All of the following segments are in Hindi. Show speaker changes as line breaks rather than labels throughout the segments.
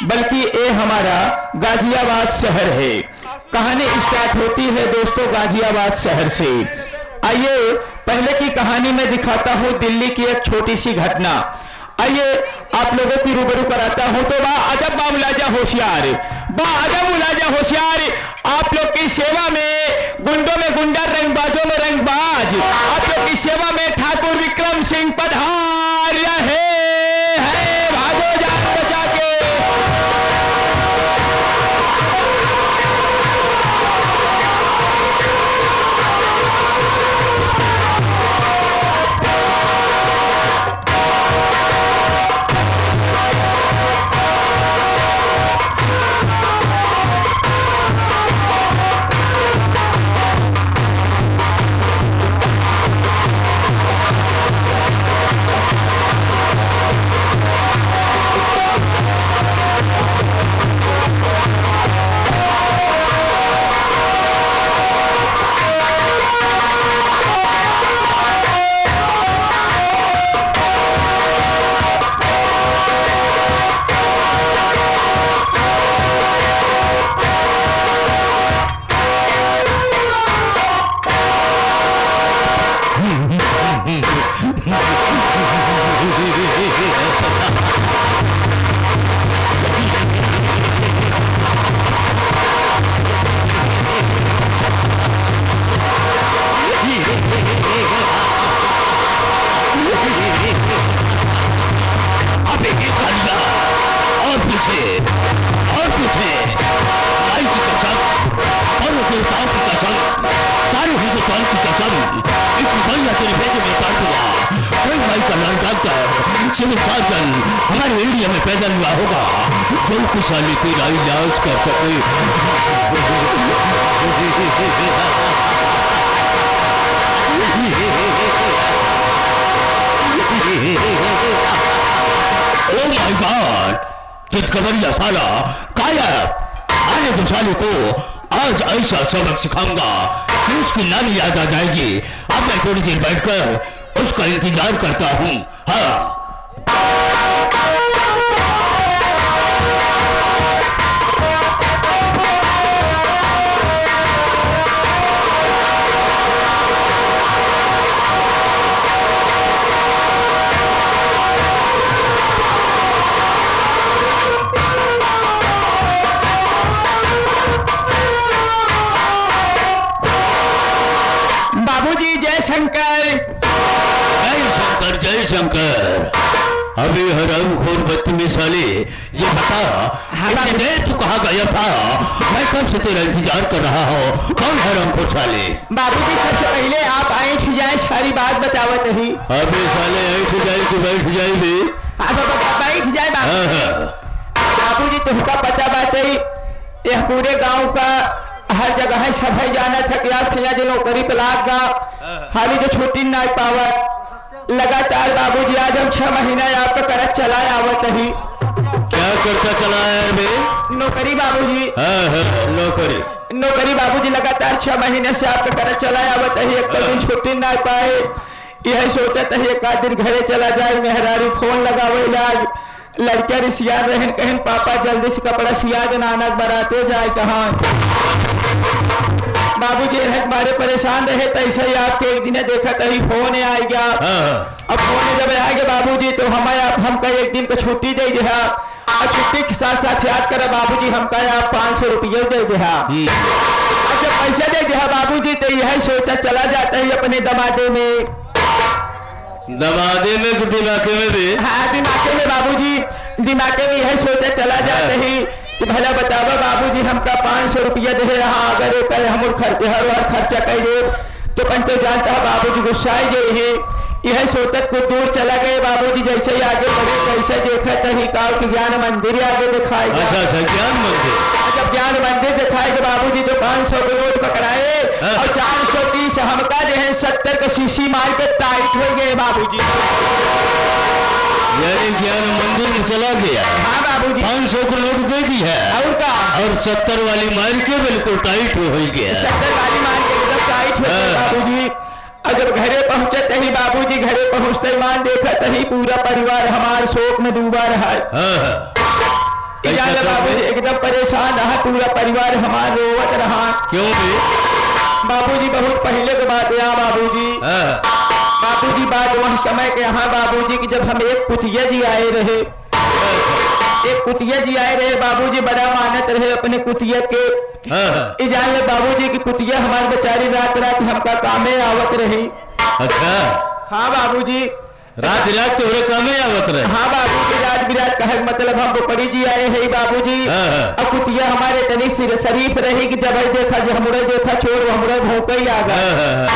बल्कि ये हमारा गाजियाबाद शहर है। कहानी स्टार्ट होती है दोस्तों गाजियाबाद शहर से। आइए पहले की कहानी में दिखाता हूँ दिल्ली की एक छोटी सी घटना। आइए आप लोगों की रूबरू कराता हूँ। तो बा अदब बा मुलाजा होशियार, बा अदब मुलाजा होशियार, आप लोग की सेवा में गुंडों में गुंडा, रंगबाजों में रंगबाज, आप लोग की सेवा में ठाकुर विक्रम सिंह पधार रहे हैं। भागो जान बचा के।
हमारे इंडिया में पैदा हुआ होगा जो खुशहाली तेरा इलाज कर सके। ओह माय गॉड, चितकबरिया साला गायब। आने दो साले को आज ऐसा सबक सिखाऊंगा कि उसकी नानी याद आ जाएगी। अब मैं थोड़ी देर बैठकर उसका इंतजार करता हूँ। हाँ
बाबूजी जय शंकर।
जय शंकर जय शंकर। अभी हरामखोर बदतमीज साले, ये बता इतनी देर तू कहाँ गया था? मैं कब से तेरा इंतजार कर रहा हूँ। कौन हरामखोर साले?
बाबूजी सबसे पहले आप ऐठ जाए, सारी बात बतावत ही।
अबे साले ऐठ जाए कि बैठ जाए भी?
बैठ जाए बाबूजी। तुमका पता बात है यह पूरे गांव का हर जगह है, सब है जाना था कि आप जो नौकरी पे लाग गा हाली जो छुट्टी ना पावत। लगातार बाबूजी आज हम 6 महीना आपका करत चलाए आवत ही।
क्या करता चला यार बे?
नौकरी बाबूजी। नौकरी बाबूजी लगातार 6 महीने से आपका करत चलाए आवत ही। एक दिन छुट्टी ना पाए, यही सोचत है एक आध दिन घरे चला जाए। मेहरारू फोन लगावे लाग, लड़का रिसियार रहन कहन पापा जल्दी से कपड़ा सिया देना, नानक बराते जाए कहाँ। बाबूजी हमारे परेशान रहे तो ऐसे ही आपके एक दिन देखा तभी फोन आएगा। अब फोन जब आएगा बाबूजी तो हमका एक दिन का छुट्टी दे दिया। और छुट्टी के साथ साथ याद करा बाबूजी हमका आप 500 रुपये दे दिया। जब पैसा दे दिया बाबूजी तो यही सोचा चला जाता है अपने दमादे में।
दमादे में दिमागे में भी?
हाँ दिमागे में बाबूजी, दिमागे में यही सोचा चला जाता है कि भला बतावा बाबूजी हमका 500 रुपया दे रहा, अगर करे हम हर बार खर्चा कर दे तो पंचो जानता है बाबूजी गुस्साए गए है। यह सोचत कुछ दूर चला गए बाबूजी। जैसे ही आगे बढ़े कैसे देखा तही काल की ज्ञान मंदिर आगे दिखाएगा।
अच्छा ज्ञान मंदिर।
जब ज्ञान मंदिर दिखाएगा बाबूजी तो 500 के नोट पकड़ाए और 430 हमका जो है 70 का शीशी मार के टाइट हो गए बाबूजी।
यानी ज्ञान मंदिर में चला गया।
हाँ बाबूजी।
500 को नोट दे दी है
और का, और
70 वाली मार के बिल्कुल टाइट हो गया।
70 वाली मार के एकदम टाइट हो गया बाबूजी। और जब घरे पहुंचे तही बाबूजी, घरे पहुंचते मान देखा तही पूरा परिवार हमारे शोक में डूबा रहा है। जान बाबूजी एकदम परेशान रहा, पूरा परिवार हमारा रोवत रहा।
क्यों भी?
बाबूजी बहुत पहले के बात है बाबूजी। बाबूजी बात वह समय के यहाँ बाबूजी की जब हम एक कुतिया जी आए रहे, एक कुतिया जी आए रहे बाबूजी, बड़ा मानत रहे अपने कुतिया के। जान ले बाबूजी की कुतिया हमारे बेचारी रात रात हमका कामे आवत रही।
अच्छा।
हाँ बाबूजी,
रात रात तोहरे कामे आवत रहे?
हाँ बाबूजी, रात बिरात कहे मतलब हम बोपरी जी आए हैं बाबूजी। अब कुतिया हमारे तनी शरीफ रही कि जब देखा जो हमरे देखा चोर हमरे भौंके ही आ गए।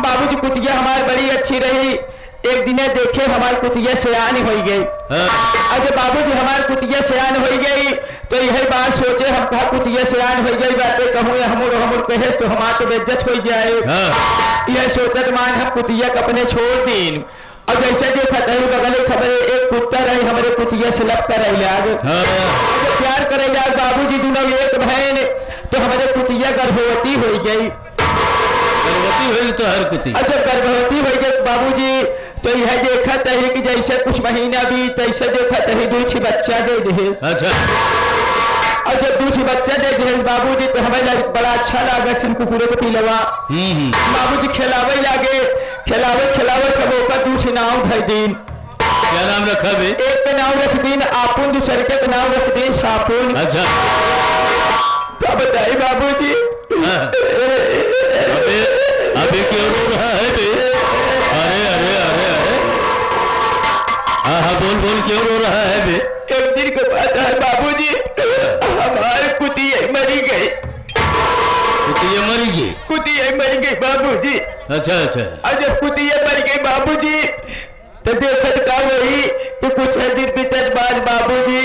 बाबूजी कुतिया हमारी बड़ी अच्छी रही। एक दिन देखे हमारी कुतिया सयान हो गई। अब बाबूजी हमारी कुतिया सयान हो गई तो यही बात सोचे हम कहा कुतिया सयान हो गई बातें कहूँ हमर कहे तो हमार तो बेइज्जत हो जाए। यह सोचत मान हम कुतिया के अपने छोड़ दीन। अब जैसे देखा तही बगल खबर एक कुत्ता रही हमारे कुतिया से लप कर प्यार करे लाग बाबूजी दोनों एक बहन, तो हमारे कुतिया गर्भवती हो गई।
गर्भवती हुई तो हर कुतिया
जब गर्भवती हो गई बाबूजी तो यह देखा तही कि जैसे कुछ महीना भी तैसे देखा तही दूसरी बच्चा दे दे।
अच्छा।
और जब दूसरी बच्चा दे दे बाबूजी तो हमें बड़ा अच्छा लगा कुकुरे को पिलवा। बाबूजी खिलावे लागे, खिलावे सब ऊपर दूसरी नाम धर दीन।
क्या नाम रखा बे? एक
का नाम रख दीन आपुन, दूसरे के नाम रख दीन सापुन।
अच्छा।
क्या बताइए बाबूजी?
अबे क्यों रो रहा है बे? अरे अरे अरे अरे हाँ बोल क्यों रो रहा है बे?
एक दिन के बाद है बाबूजी हमारे कुतिया मरी गई।
कुतिया मरी गई?
कुतिया मर गई बाबूजी।
अच्छा अच्छा।
और जब कुतिया मर गई बाबूजी तो देखत का वही कि कुछ दिन बीतत बाद बाबूजी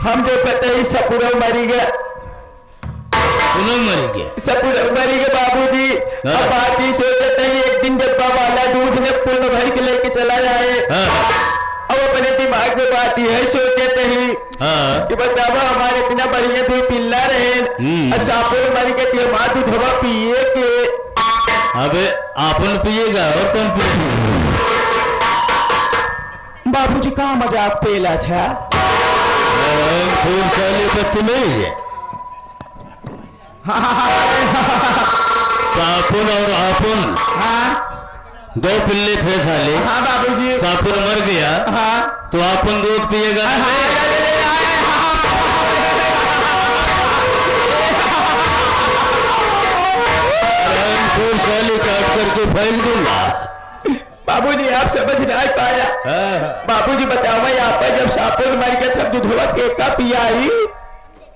हम जो पता ही सपुरा मरी गया।
मरी गया?
सपुरा मरी गया बाबूजी। अब बात ही सोचते ही एक दिन डब्बा वाला दूध ने पूर्ण भर के लेके चला जाए। अब अपने दिमाग में बात यह सोचते ही कि बतावा हमारे इतना बढ़िया दो पिल्ला रहे सापुर मर के ते माँ दूधवा पिए के।
अबे आपन पिएगा और कौन पिएगा?
बाबूजी कहाँ मजाक पेला था?
खूब साले बदतमीज। सापुन और आपुन दो पिल्ले थे साले।
हाँ बाबूजी।
सापुन मर गया तो आपुन दूध पिएगा। खूब साले काट करके फैल दूंगा।
बाबूजी आप समझ नहीं पाया। बाबूजी बताओ आप जब सापुन मर गया तब दूधवा के का पियाई?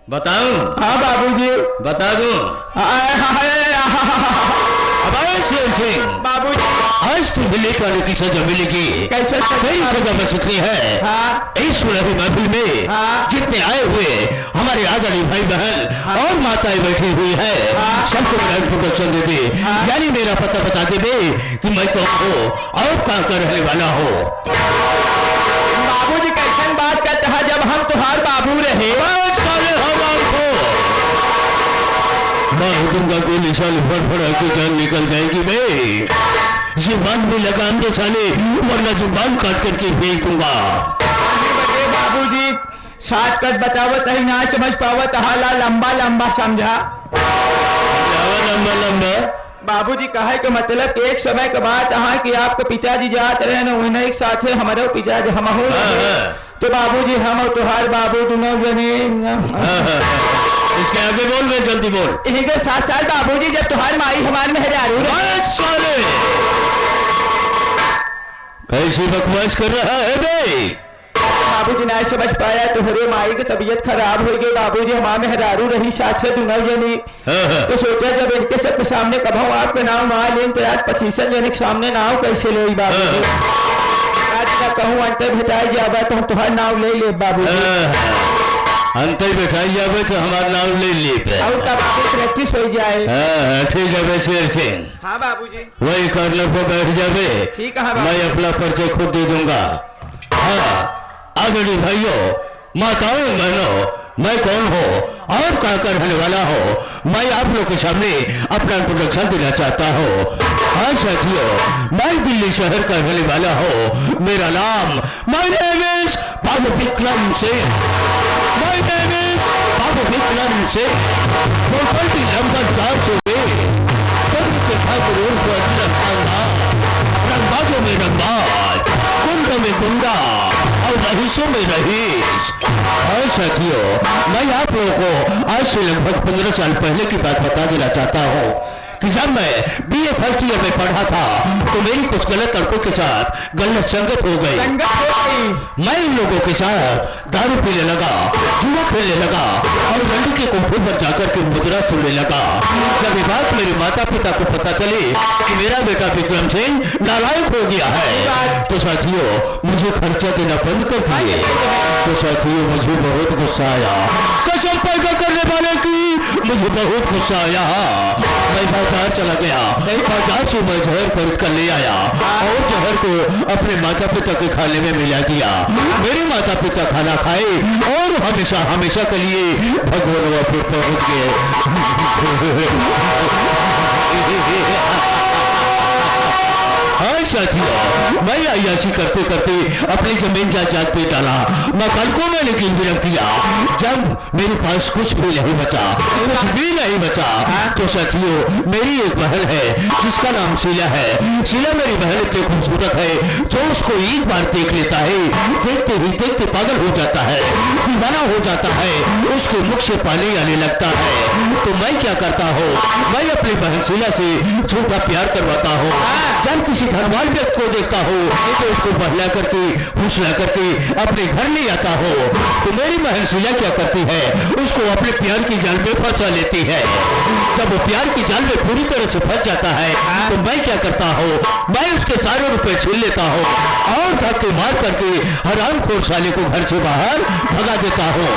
बताऊं?
हाँ बाबूजी
बता दूं।
बाबूजी
आज तुझे लेकर की सजा मिलेगी।
कैसे
सजा मिल सकती है? इस सुनहरी महफिल में जितने आए हुए हमारे आदरणीय भाई बहन और माताएं बैठी हुई है सबको मेरा इंट्रोडक्शन दे दे, यानी मेरा पता बता दे बे कि मैं कौन हूँ और कहाँ का रहने वाला हूँ।
बाबूजी कैसन बात करता है जब हम तुम्हार बाबू रहे?
मार दूंगा गोली साले फड़फड़ा के जान निकल जाएगी बे। जुबान में लगाम दे साले वरना जुबान काट करके फेंक दूंगा।
बाबूजी शॉर्टकट बतावत है ना समझ पावत हाला लंबा लंबा समझा।
लंबा लंबा
बाबूजी कहे के मतलब एक समय के बाद कि आपके पिताजी जाते रहे ना उन्हें एक साथ हमारे पिताजी हम तो बाबूजी हम और तुहार बाबू दोनों जने।
इसके आगे बोल मैं जल्दी बोल।
इनके साथ साथ बाबूजी जब तुम्हारी माई हमारे मेहरारू
साले कैसी बकवास कर रहा है बे?
बाबूजी नहीं समझ पाया तो हरे माई की तबीयत खराब हो गई। बाबूजी हमारे मेहरारू रही साथ दोनों जनी तो सोचा जब इनके सबके सामने कब हम आपके नाम वहाँ लें तो आज 25 जने के सामने नाव कैसे ले बाबूजी? आज ना कहूँ अंत भेटाई जावा तो हम तुम्हारा नाम ले ले बाबूजी।
अंत ही बैठाई जावे तो हमारा नाम ले ली
और तब प्रैक्टिस हो जाए।
ठीक है वैसे शेर सिंह।
हाँ बाबूजी।
वही कॉर्नर पर बैठ जावे।
ठीक है
मैं अपना परिचय खुद दे दूंगा। हाँ आदरणीय भाइयों माताओं बहनों मैं कौन हूँ और कहाँ का रहने वाला हूँ मैं आप लोग के सामने अपना इंट्रोडक्शन देना चाहता हूँ। हाँ साथियों मैं दिल्ली शहर का रहने वाला हूँ। मेरा नाम my name is Babu Vikram Singh. My name is Vikram से प्रॉपर्टी नंबर 400 रंगबाजों में रंगबाज, कुंड में कुंडा और रहीसों में रहीस। और साथियों, मैं आप लोगों को आज से लगभग 15 साल पहले की बात बता देना चाहता हूँ कि जब मैं BA फर्स्ट ईयर में पढ़ा था तो मेरी कुछ गलत लड़कों के साथ गलत संगत हो गई। मैं इन लोगों के साथ दारू पीने लगा, जुआ खेलने लगा और लड़की के कोठे पर जाकर के मुद्रा सुनने लगा। जब ये बात मेरे माता पिता को पता चली कि मेरा बेटा विक्रम सिंह नालायक हो गया है तो साथियों मुझे खर्चा देना बंद कर दिए। तो साथियों मुझे बहुत गुस्सा आया, कसम पैदा करने वाले की मुझे बहुत गुस्सा आया। मैं बाजार चला गया, बाजार से मैं जहर खरीद कर ले आया और जहर को अपने माता पिता के खाने में मिला दिया। मेरे माता पिता खाना खाए और हमेशा हमेशा के लिए भगवान वापस पहुंच गए। हाँ साथियों, मैं अय्याशी करते करते अपनी जमीन जायदाद पे डाला, मकान को मैंने गिरवी रख दिया। जब मेरे पास कुछ भी नहीं बचा, कुछ भी नहीं बचा तो साथियों मेरी एक बहन है जिसका नाम शीला है। शीला मेरी बहन इतनी खूबसूरत है जो उसको एक बार देख लेता है, देखते ही देखते पागल हो जाता है, दीवाना हो जाता है, उसके मुख से पानी आने लगता है। तो मैं क्या करता हूँ, मैं अपनी बहन शीला से झूठा प्यार करवाता हूँ। जब किसी धनवान व्यक्ति को देखता हो तो उसको बहला करके फुसला करके अपने घर ले आता हो। तो मेरी बहन शीला क्या करती है, उसको अपने प्यार की जाल में फंसा लेती है। जब वो प्यार की जाल में पूरी तरह से फंस जाता है तो मैं क्या करता हूँ, मैं उसके सारे रुपए छीन लेता हूँ और धक्के मार करके हरामखोर साले को घर से बाहर भगा देता हूँ।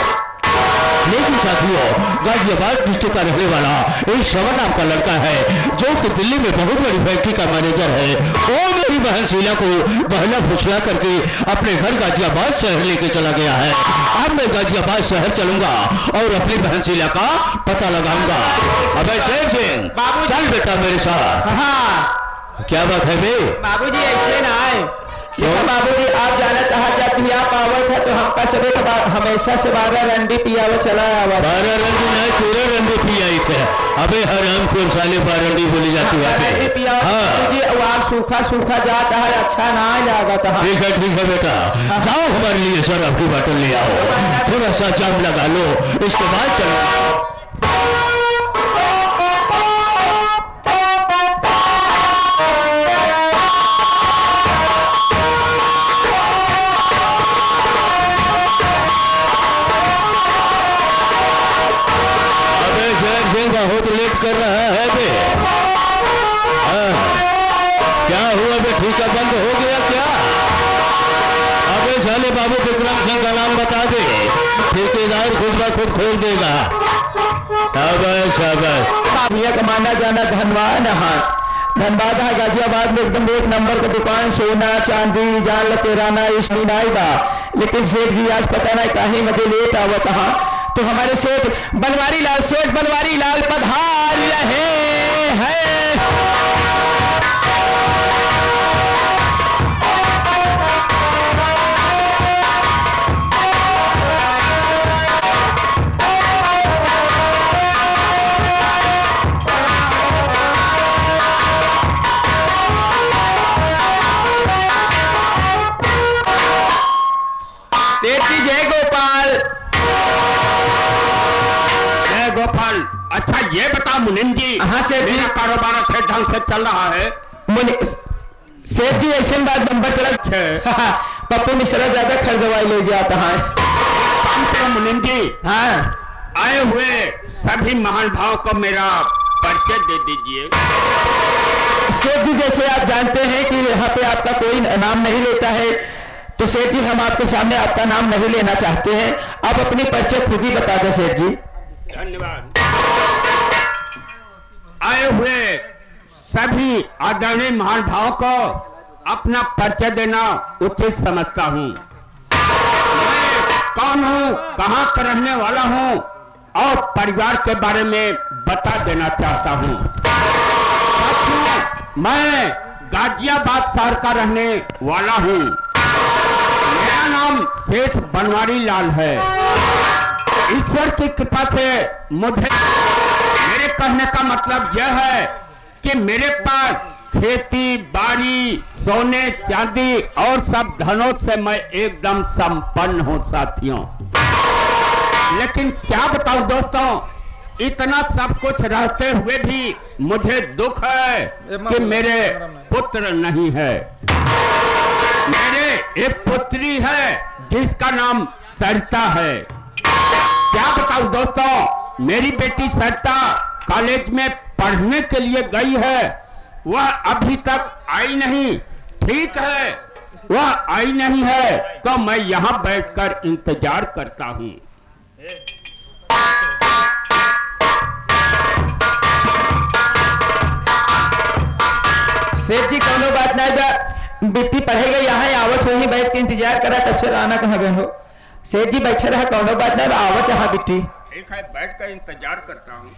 लेकिन साथियों, गाजियाबाद डिस्ट्रिक्ट का रहने वाला एक श्रवण नाम का लड़का है जो कि दिल्ली में बहुत बड़ी फैक्ट्री का मैनेजर है। वो मेरी बहन शीला को बहला फुसला करके अपने घर गाजियाबाद शहर लेके चला गया है। अब मैं गाजियाबाद शहर चलूंगा और अपनी बहन शीला का पता लगाऊंगा। अबे शेर सिंह, चल बेटा मेरे साथ।
हाँ
क्या बात है बे?
बाबूजी ऐसे ना आए। बाबूजी आप जाना कहा जब पिया पावा था तो हमका सबे हमेशा से 12 रंडी पियावा चला आवा।
12 रंडी नहीं, 13 रंडी पियाई थे। अबे हराम खोर साले 12 रंडी बोली जाती है।
हाँ सूखा सूखा जाता है, अच्छा ना जाता है।
ठीक है बेटा, जाओ हमारे लिए सर आपकी बाटल ले आओ, थोड़ा सा जाम लगा लो, इसके बाद चलो। बहुत लेट कर रहा है बे। क्या हुआ बे, ठीका बंद हो गया क्या? अबे साले बाबू विक्रम सिंह का नाम बता दे, ठेकेदार खुद ब खुद खोल देगा।
भैया का माना जाना धनबाद धनबाद है गाजियाबाद में एकदम 1 नंबर का दुकान, सोना चांदी जान लपेराना इसमें नहीं बा। लेकिन सेठ जी आज पता नहीं कहीं मुझे लेट आवत हा तो हमारे सेठ बनवारी लाल पधार रहे हैं। सेठ जी जय गोपाल।
अच्छा ये बता मुनिम जी,
हाँ सेठ जी,
कारोबार अच्छे ढंग से चल रहा है?
सेठ जी ऐसे बात नंबर चला पप्पू मिश्रा ज्यादा खरीदवाई ले जाता है।
मुनिम जी,
हाँ
आए हुए सभी महान भाव को मेरा परिचय दे दीजिए।
सेठ जी जैसे आप जानते हैं कि यहाँ पे आपका कोई नाम नहीं लेता है तो सेठ जी हम आपके सामने आपका नाम नहीं लेना चाहते हैं, आप अपनी परिचय खुद ही बता दें सेठ जी।
धन्यवाद। आए हुए सभी आदरणीय महान भाव को अपना परिचय देना उचित समझता हूँ। मैं कौन हूँ, कहाँ का रहने वाला हूँ और परिवार के बारे में बता देना चाहता हूँ। मैं गाजियाबाद शहर का रहने वाला हूँ। मेरा नाम सेठ बनवारी लाल है। ईश्वर की कृपा से मुझे, मेरे कहने का मतलब यह है कि मेरे पास खेती बाड़ी सोने चांदी और सब धनों से मैं एकदम संपन्न हूं साथियों। लेकिन क्या बताऊं दोस्तों, इतना सब कुछ रहते हुए भी मुझे दुख है कि मेरे पुत्र नहीं है। मेरे एक पुत्री है जिसका नाम सरिता है। क्या बताऊं दोस्तों, मेरी बेटी सरिता कॉलेज में पढ़ने के लिए गई है, वह अभी तक आई नहीं। ठीक है, वह आई नहीं है तो मैं यहाँ बैठकर इंतजार करता हूँ।
सेठ जी कौनो बात ना जा, बिट्टी पढ़ेगा यहाँ आवत वहीं बैठ के इंतजार करा, तब से आना कहाँ गए हो। सेठ जी बैठे रहा, कौनो बात ना, आवत यहाँ बिट्टी।
ठीक है, बैठ कर इंतजार करता हूँ।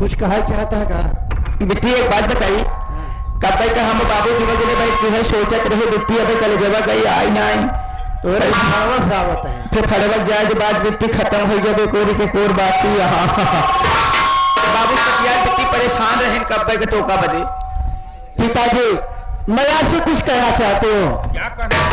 कुछ कहा चाहता है कहा बिट्टी, एक बात बताई, कब भाई का हम बाबू की वजह भाई तुझे सोचत रहे बिट्टी अभी कल जगह गई आई ना आई तो सावत है, फिर फड़वक जाए के बाद बिट्टी खत्म हो गया बेकोरी के कोर बात थी यहाँ। बाबू सतिया बिट्टी परेशान रहे कब भाई के टोका बदे। पिताजी मैं आपसे कुछ कहना चाहते हो।
क्या कहना?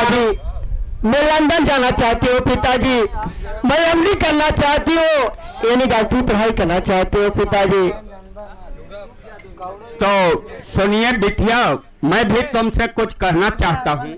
पिताजी, मैं लंदन जाना चाहती हूँ पिताजी, मैं एमडी करना चाहती हूँ, यानी डॉक्टरी पढ़ाई करना चाहती हूँ पिताजी।
तो सुनिए बिटिया, मैं भी तुमसे कुछ कहना चाहता हूँ।